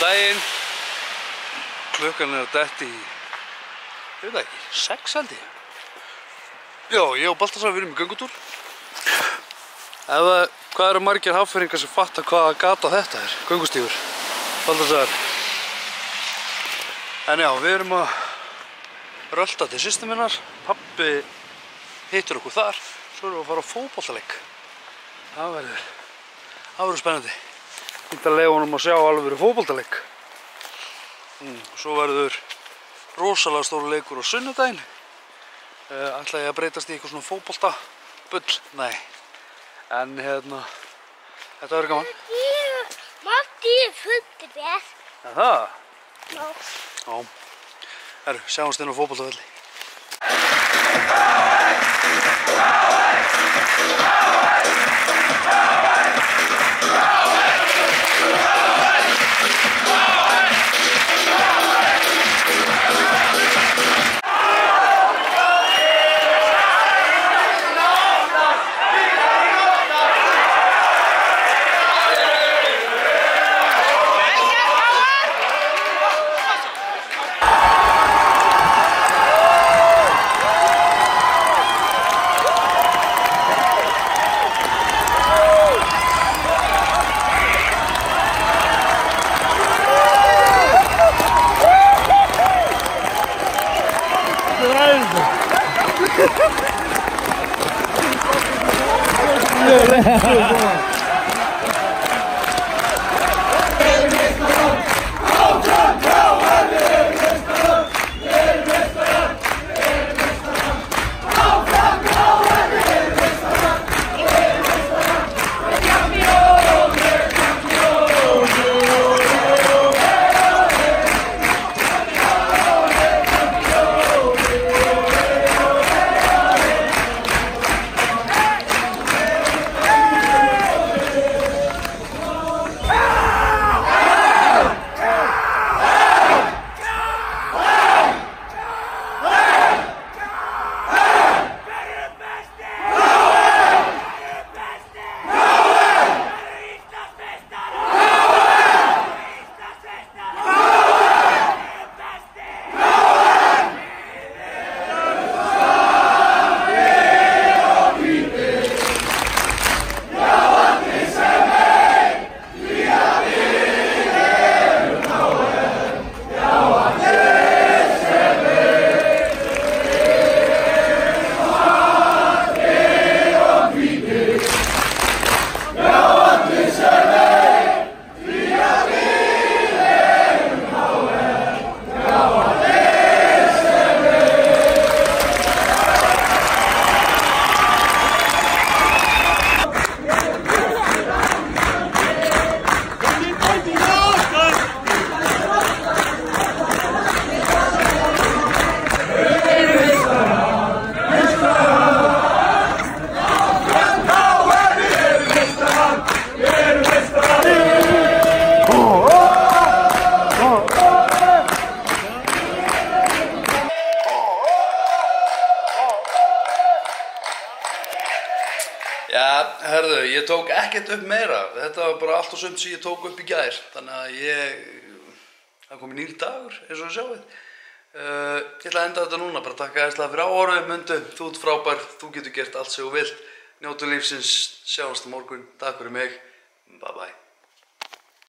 daginn. Klukkan að detti í, ég veit ekki, 6 held ég. Já, ég og Baltasar við erum í göngutúr. Hvað eru margir haffyringar sem fatta hvaða gata þetta göngustígur? Baltasar. En já, við erum að rölta til systur minnar. Pabbi hittur okkur þar. Svo erum við að fara á fótboltaleik. Það verður spennandi. Fínt að leyfa honum að sjá alveg fótboltaleik. Svo verður rosalega stór leikur á sunnudaginn. Ætla ég að breytast í eitthvað svona fótboltabull? Nei. En þetta verður gaman. Matti er fullur bér. Er það? Já. Já. Herru, sjáumst inn á fótboltavelli. Já, herðu, ég tók ekkert upp meira. Þetta var bara allt og sumt sem ég tók upp í gær. Þannig að það komið nýr dagur, eins og þið sjáið. Ég ætla að enda þetta núna, bara takka æðislega fyrir áhorfið, Mundu. Þú ert frábær, þú getur gert allt sem þú vilt. Njótu lífsins, sjáumst á morgun. Takk fyrir mig. Bye bye.